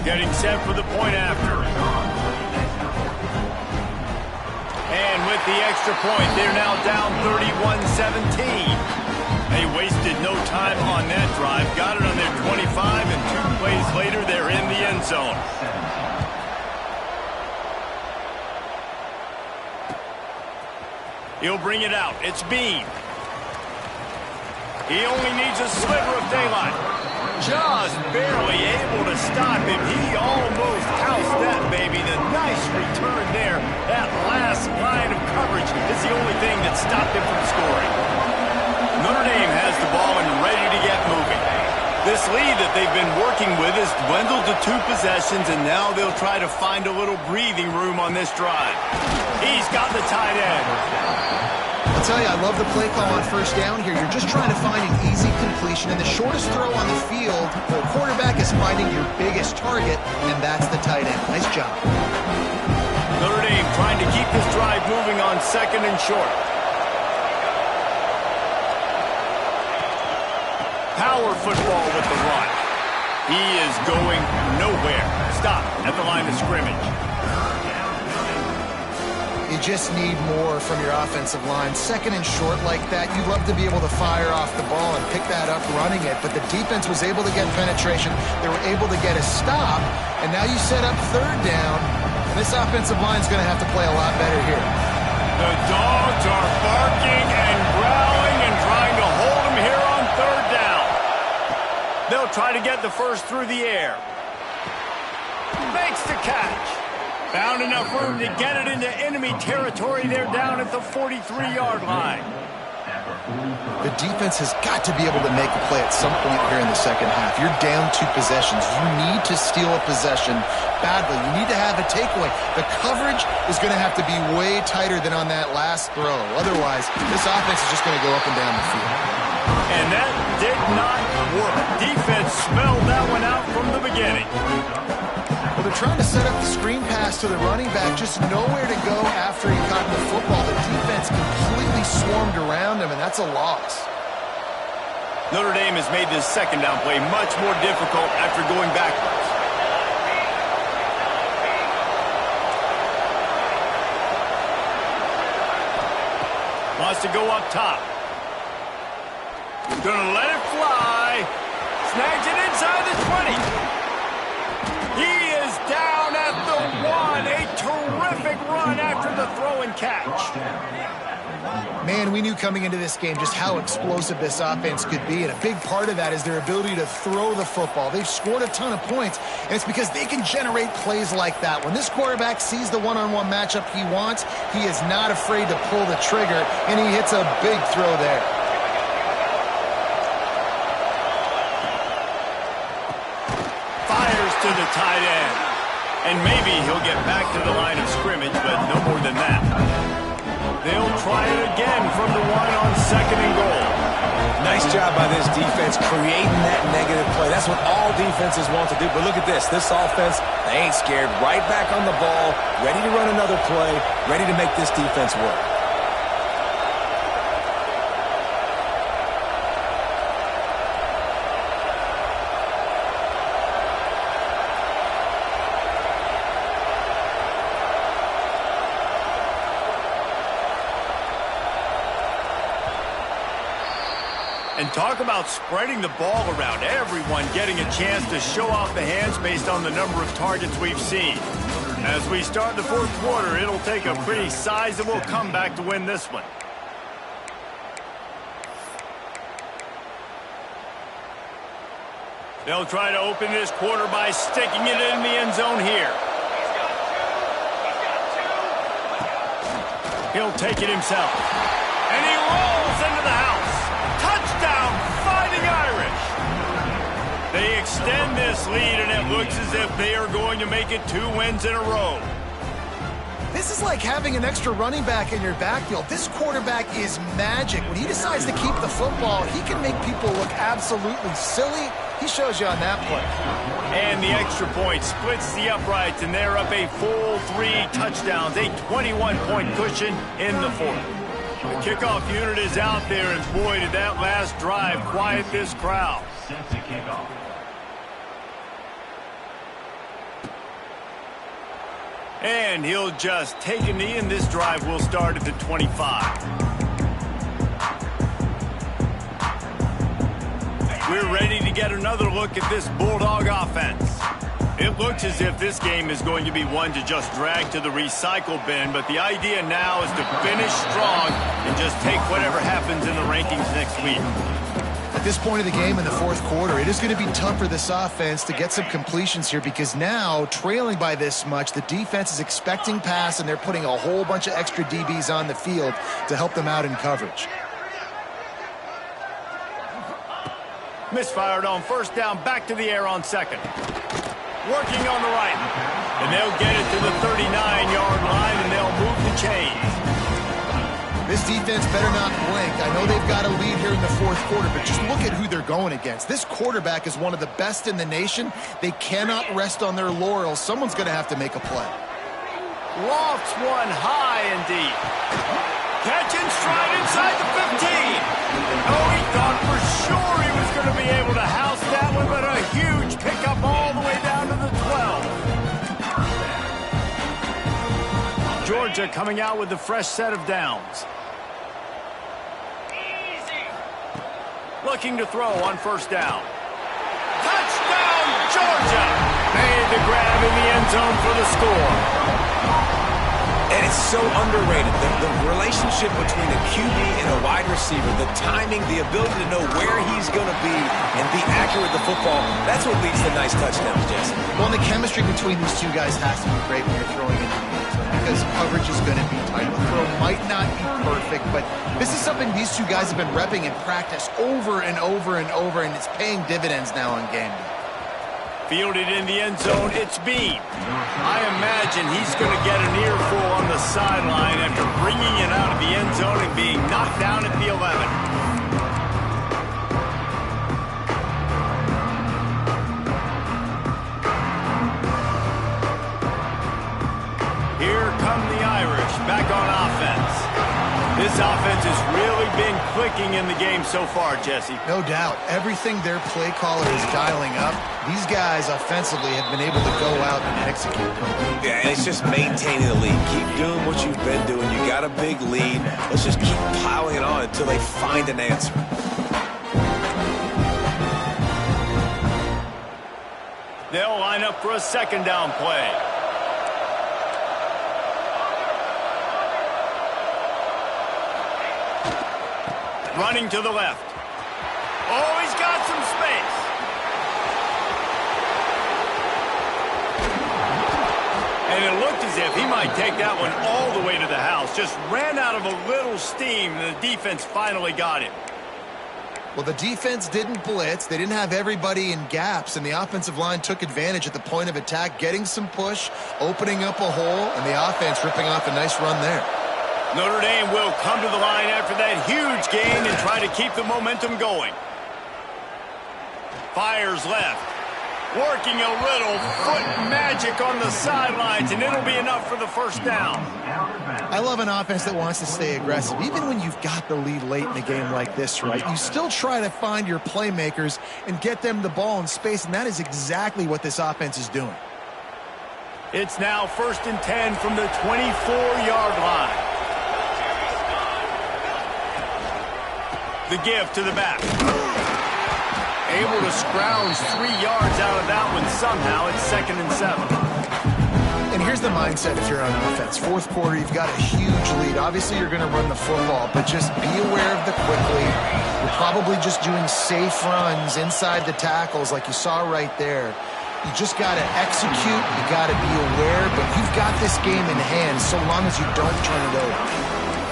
Getting set for the point after. And with the extra point, they're now down 31-17. They wasted no time on that drive. Got it on their 25, and 2 plays later, they're in the end zone. He'll bring it out. It's Bean. He only needs a sliver of daylight. Just barely able to stop him. He almost housed that baby. The nice return there. That last line of coverage is the only thing that stopped him from scoring. Notre Dame has the ball and ready to get moving. This lead that they've been working with has dwindled to 2 possessions, and now they'll try to find a little breathing room on this drive. He's got the tight end. I'll tell you, I love the play call on first down here. You're just trying to find an easy completion, and the shortest throw on the field, the quarterback is finding your biggest target, and that's the tight end. Nice job. Notre Dame trying to keep this drive moving on second and short. Power football with the run. He is going nowhere. Stop at the line of scrimmage. You just need more from your offensive line. Second and short like that, you'd love to be able to fire off the ball and pick that up running it, but the defense was able to get penetration. They were able to get a stop, and now you set up third down, and this offensive line is going to have to play a lot better here. The Dogs are barking and growling and trying to hold him here on third down. They'll try to get the first through the air. Makes the catch. Found enough room to get it into enemy territory. They're down at the 43-yard line. The defense has got to be able to make a play at some point here in the second half. You're down 2 possessions. You need to steal a possession badly. You need to have a takeaway. The coverage is going to have to be way tighter than on that last throw. Otherwise, this offense is just going to go up and down the field. And that did not work. Defense smelled that one out from the beginning. Well, they're trying to set up the screen pass to the running back, just nowhere to go after he caught the football. The defense completely swarmed around him, and that's a loss. Notre Dame has made this second down play much more difficult after going backwards. Wants to go up top. Gonna let it fly. Snags it inside the 20. He is down at the 1. A terrific run after the throw and catch. Man, we knew coming into this game just how explosive this offense could be, and a big part of that is their ability to throw the football. They've scored a ton of points, and it's because they can generate plays like that. When this quarterback sees the one-on-one matchup he wants, he is not afraid to pull the trigger, and he hits a big throw there. Fires to the tight end. And maybe he'll get back to the line of scrimmage, but no more than that. They'll try it again from the one on 2nd and goal. Nice job by this defense creating that negative play. That's what all defenses want to do. But look at this. This offense, they ain't scared. Right back on the ball, ready to run another play, ready to make this defense work. And talk about spreading the ball around. Everyone getting a chance to show off the hands based on the number of targets we've seen. As we start the 4th quarter, it'll take a pretty sizable comeback to win this one. They'll try to open this quarter by sticking it in the end zone here. He'll take it himself. And he rolls into the house. Touchdown, Fighting Irish. They extend this lead, and it looks as if they are going to make it 2 wins in a row. This is like having an extra running back in your backfield. This quarterback is magic. When he decides to keep the football, he can make people look absolutely silly. He shows you on that play. And the extra point splits the uprights, and they're up a full 3 touchdowns, a 21-point cushion in the 4th. The kickoff unit is out there, and boy, did that last drive quiet this crowd. Set to kick off. And he'll just take a knee, and this drive will start at the 25. We're ready to get another look at this Bulldog offense. It looks as if this game is going to be one to just drag to the recycle bin, but the idea now is to finish strong and just take whatever happens in the rankings next week. At this point of the game in the 4th quarter, it is going to be tough for this offense to get some completions here because now, trailing by this much, the defense is expecting pass, and they're putting a whole bunch of extra DBs on the field to help them out in coverage. Misfired on 1st down, back to the air on 2nd. Working on the right. And they'll get it to the 39-yard line, and they'll move the chains. This defense better not blink. I know they've got a lead here in the 4th quarter, but just look at who they're going against. This quarterback is one of the best in the nation. They cannot rest on their laurels. Someone's going to have to make a play. Lofts one high and deep. Catch and stride inside the 15. Oh, he thought for sure he was going to be able to house that one, but a huge pickup all the way down to the 12. Georgia coming out with a fresh set of downs. Looking to throw on 1st down. Touchdown, Georgia! Made the grab in the end zone for the score. And it's so underrated. The relationship between a QB and a wide receiver, the timing, the ability to know where he's going to be and be accurate with the football, that's what leads to nice touchdowns, Jesse. Well, and the chemistry between these 2 guys has to be great when you're throwing into the end zone because coverage is going to be tight. The throw might not be perfect, but this is something these 2 guys have been repping in practice over and over and over, and it's paying dividends now on game day. Fielded in the end zone, it's Bean. I imagine he's going to get an earful on the sideline after bringing it out of the end zone and being knocked down at the 11. Here come the Irish back on offense. This offense has really been clicking in the game so far, Jesse. No doubt. Everything their play caller is dialing up, these guys offensively have been able to go out and execute. Yeah, and it's just maintaining the lead. Keep doing what you've been doing. You got a big lead. Let's just keep piling it on until they find an answer. They'll line up for a 2nd down play. running to the left. Oh, he's got some space. And it looked as if he might take that one all the way to the house. Just ran out of a little steam, and the defense finally got him. Well, the defense didn't blitz. They didn't have everybody in gaps, and the offensive line took advantage at the point of attack, getting some push, opening up a hole, and the offense ripping off a nice run there. Notre Dame will come to the line after that huge gain and try to keep the momentum going. Fires left. Working a little foot magic on the sidelines, and it'll be enough for the first down. I love an offense that wants to stay aggressive. Even when you've got the lead late in a game like this, right, you still try to find your playmakers and get them the ball in space, and that is exactly what this offense is doing. It's now 1st and 10 from the 24-yard line. The give to the back. Able to scrounge 3 yards out of that one somehow. It's 2nd and 7. And here's the mindset if you're on offense. Fourth quarter, you've got a huge lead. Obviously, you're going to run the football, but just be aware of the quickly. You're probably just doing safe runs inside the tackles like you saw right there. You just got to execute. You got to be aware, but you've got this game in hand so long as you don't turn it over.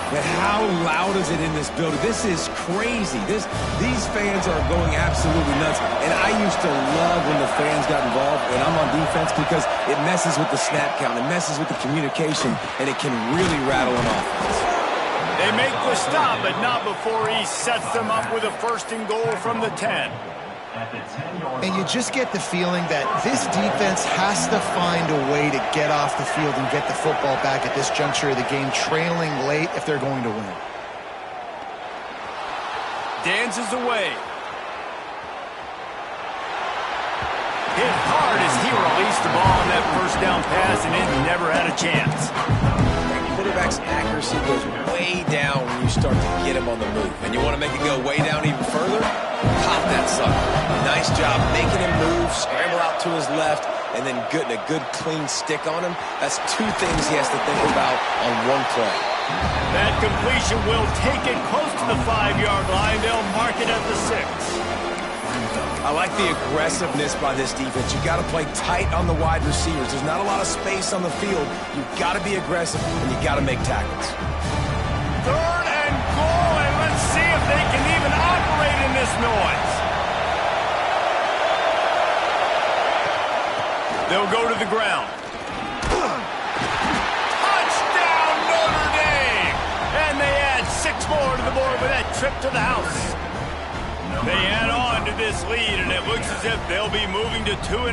But how loud is it in this building? This is crazy. These fans are going absolutely nuts. And I used to love when the fans got involved when I'm on defense because it messes with the snap count. It messes with the communication, and it can really rattle an offense. They make the stop, but not before he sets them up with a 1st and goal from the 10. And you just get the feeling that this defense has to find a way to get off the field and get the football back at this juncture of the game, trailing late if they're going to win. Dances away. Hit hard as he released the ball on that 1st down pass, and it never had a chance. Quarterback's accuracy goes way down when you start to get him on the move. And you want to make it go way down even further? Pop that sucker. Nice job making him move, scramble out to his left, and then getting a good clean stick on him. That's 2 things he has to think about on one play. That completion will take it close to the 5-yard line. They'll mark it at the 6. I like the aggressiveness by this defense. You got to play tight on the wide receivers. There's not a lot of space on the field. You've got to be aggressive, and you got to make tackles. 3rd and goal, and let's see if they can even operate in this noise. They'll go to the ground. Touchdown, Notre Dame! And they add 6 more to the board with that trip to the house. They add on to this lead, and it looks as if they'll be moving to 2-0.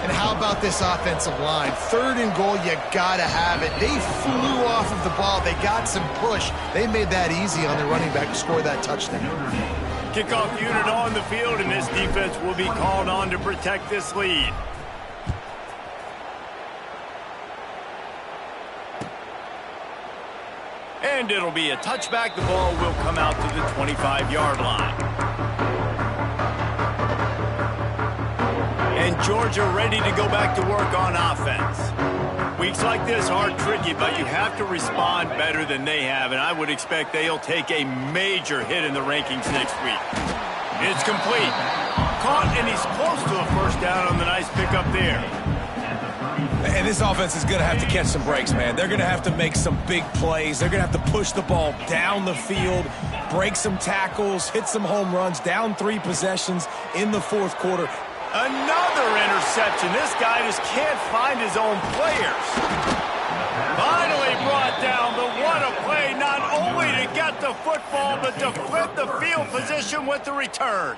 And how about this offensive line? 3rd and goal, you got to have it. They flew off of the ball. They got some push. They made that easy on their running back to score that touchdown. Kickoff unit on the field, and this defense will be called on to protect this lead. And it'll be a touchback. The ball will come out to the 25-yard line. And Georgia ready to go back to work on offense. Weeks like this are tricky, but you have to respond better than they have, and I would expect they'll take a major hit in the rankings next week. It's complete. Caught, and he's close to a 1st down on the nice pickup there. And this offense is going to have to catch some breaks, man. They're going to have to make some big plays. They're going to have to push the ball down the field, break some tackles, hit some home runs, down 3 possessions in the 4th quarter. Another interception. This guy just can't find his own players. Finally brought down, but what a play, not only to get the football, but to flip the field position with the return.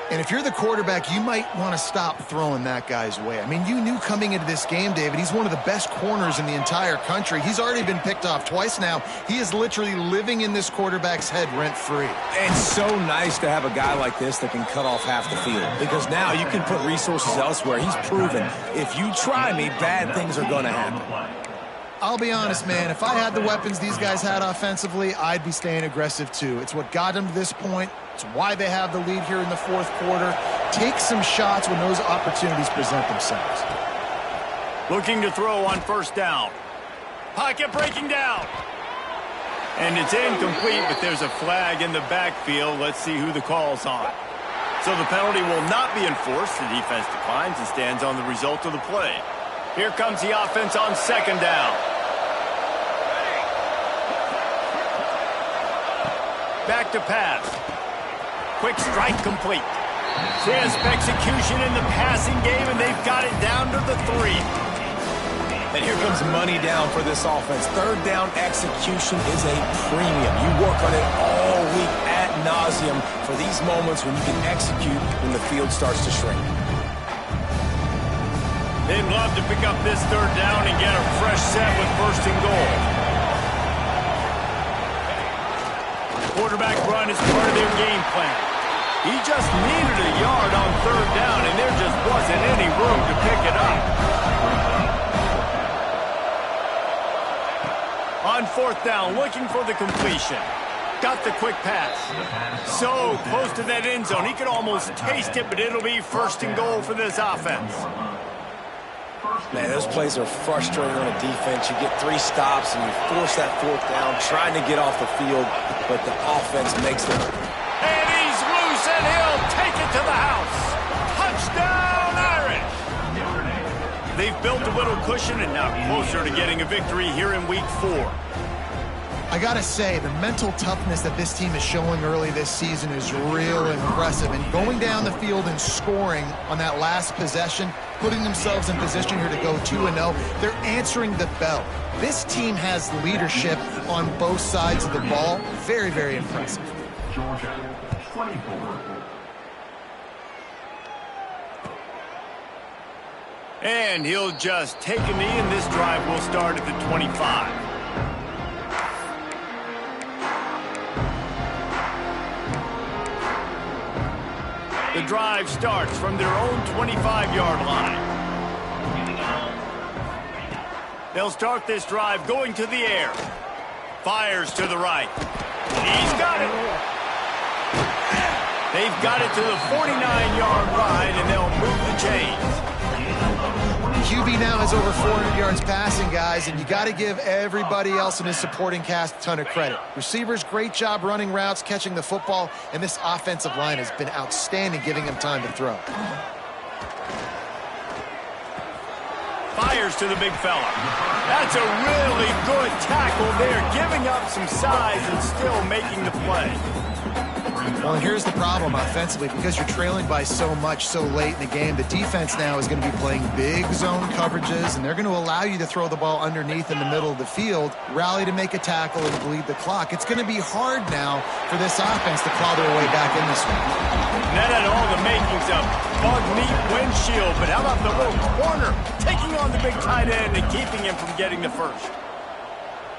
And if you're the quarterback, you might want to stop throwing that guy's way. I mean, you knew coming into this game, David, he's one of the best corners in the entire country. He's already been picked off twice now. He is literally living in this quarterback's head rent-free. And so nice to have a guy like this that can cut off half the field. Because now you can put resources elsewhere. He's proven, if you try me, bad things are going to happen. I'll be honest, man, if I had the weapons these guys had offensively, I'd be staying aggressive too. It's what got them to this point. It's why they have the lead here in the 4th quarter. Take some shots when those opportunities present themselves. Looking to throw on 1st down. Pocket breaking down. And it's incomplete, but there's a flag in the backfield. Let's see who the call's on. So the penalty will not be enforced. The defense declines and stands on the result of the play. Here comes the offense on second down. Back to pass. Quick strike complete. Crisp execution in the passing game, and they've got it down to the 3. And here comes money down for this offense. Third down execution is a premium. You work on it all week ad nauseum for these moments when you can execute when the field starts to shrink. They'd love to pick up this third down and get a fresh set with first and goal. Quarterback run is part of their game plan. He just needed a yard on third down, and there just wasn't any room to pick it up. On fourth down, looking for the completion. Got the quick pass. So close to that end zone. He could almost taste it, but it'll be first and goal for this offense. Man, those plays are frustrating on a defense. You get 3 stops, and you force that fourth down, trying to get off the field, but the offense makes it. And he's loose, and he'll take it to the house. Touchdown, Irish! They've built a little cushion and now closer to getting a victory here in Week 4. I gotta say, the mental toughness that this team is showing early this season is real impressive. And going down the field and scoring on that last possession, putting themselves in position here to go 2-0, they're answering the bell. This team has leadership on both sides of the ball. Very, very impressive. Georgia, 24. And he'll just take a knee, and this drive will start at the 25. The drive starts from their own 25-yard line. They'll start this drive going to the air. Fires to the right. He's got it. They've got it to the 49-yard line, and they'll move the chains. QB now has over 400 yards passing, guys, and you got to give everybody else in his supporting cast a ton of credit. Receivers, great job running routes, catching the football, and this offensive line has been outstanding, giving him time to throw. Fires to the big fella. That's a really good tackle there, giving up some size and still making the play. Well, and here's the problem offensively. Because you're trailing by so much so late in the game, the defense now is going to be playing big zone coverages, and they're going to allow you to throw the ball underneath in the middle of the field, rally to make a tackle, and bleed the clock. It's going to be hard now for this offense to claw their way back in this one. That had all the makings of bug meat windshield, but how about the little corner taking on the big tight end and keeping him from getting the first?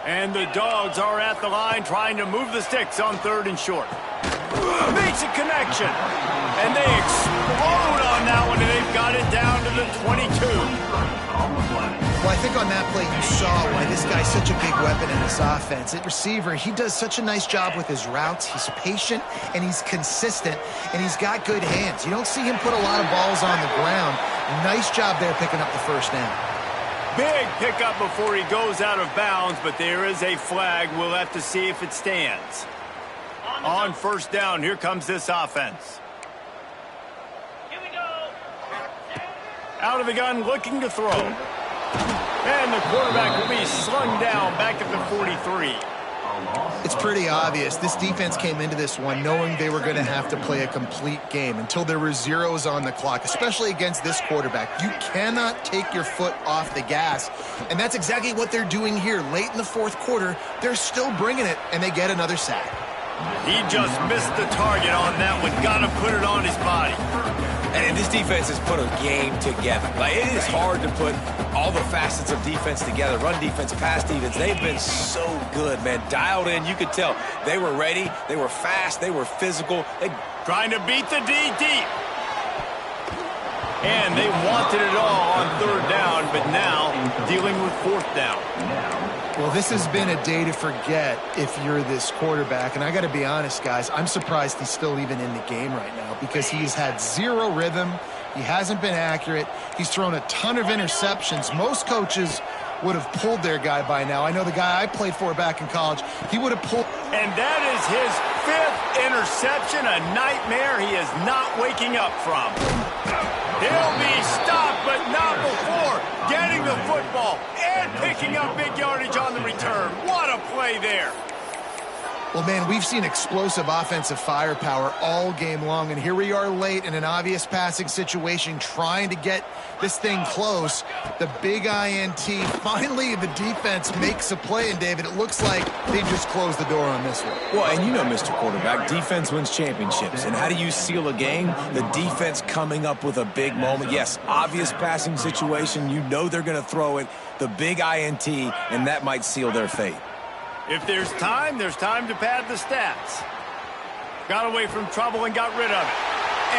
And the Dogs are at the line trying to move the sticks on third and short. Basic connection. And they explode on that one, and they've got it down to the 22. Well, I think on that play you saw why this guy's such a big weapon in this offense. At receiver, he does such a nice job with his routes. He's patient, and he's consistent, and he's got good hands. You don't see him put a lot of balls on the ground. Nice job there picking up the first down. Big pickup before he goes out of bounds, but there is a flag. We'll have to see if it stands. On first down, here comes this offense. Here we go. Out of the gun, looking to throw. And the quarterback will be slung down back at the 43. It's pretty obvious. This defense came into this one knowing they were going to have to play a complete game until there were zeros on the clock, especially against this quarterback. You cannot take your foot off the gas, and that's exactly what they're doing here. Late in the fourth quarter, they're still bringing it, and they get another sack. He just missed the target on that one. Got to put it on his body. And this defense has put a game together. Like, it is hard to put all the facets of defense together. Run defense, pass defense. They've been so good, man. Dialed in. You could tell they were ready. They were fast. They were physical. Trying to beat the D deep. And they wanted it all on third down, but now dealing with fourth down. Well, this has been a day to forget if you're this quarterback. And I got to be honest, guys, I'm surprised he's still even in the game right now because he's had zero rhythm. He hasn't been accurate. He's thrown a ton of interceptions. Most coaches would have pulled their guy by now. I know the guy I played for back in college, he would have pulled. And that is his 5th interception, a nightmare he is not waking up from. He'll be stopped, but not before getting the football and picking up big yardage on the return. What a play there. Well, man, we've seen explosive offensive firepower all game long, and here we are late in an obvious passing situation trying to get this thing close. The big INT, finally the defense makes a play, and David, it looks like they just closed the door on this one. Well, and you know, Mr. Quarterback, defense wins championships. And how do you seal a game? The defense coming up with a big moment. Yes, obvious passing situation. You know they're going to throw it. The big INT, and that might seal their fate. If there's time to pad the stats. Got away from trouble and got rid of it.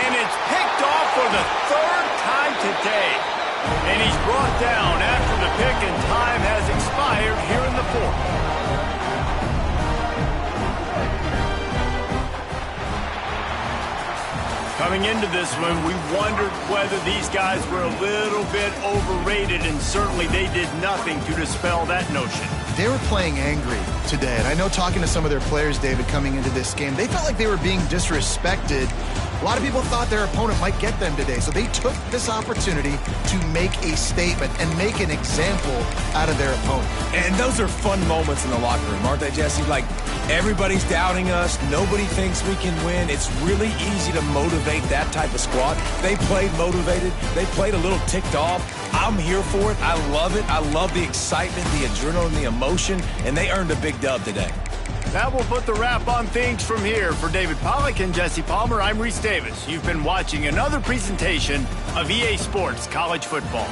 And it's picked off for the 3rd time today. And he's brought down after the pick, and time has expired here in the 4th. Coming into this one, we wondered whether these guys were a little bit overrated, and certainly they did nothing to dispel that notion. They were playing angry today, and I know talking to some of their players, David, coming into this game, they felt like they were being disrespected. A lot of people thought their opponent might get them today, so they took this opportunity to make a statement and make an example out of their opponent. And those are fun moments in the locker room, aren't they, Jesse? Like, everybody's doubting us. Nobody thinks we can win. It's really easy to motivate that type of squad. They played motivated. They played a little ticked off. I'm here for it. I love it. I love the excitement, the adrenaline, the emotion, and they earned a big dub today. That will put the wrap on things from here. For David Pollack and Jesse Palmer, I'm Reese Davis. You've been watching another presentation of EA Sports College Football.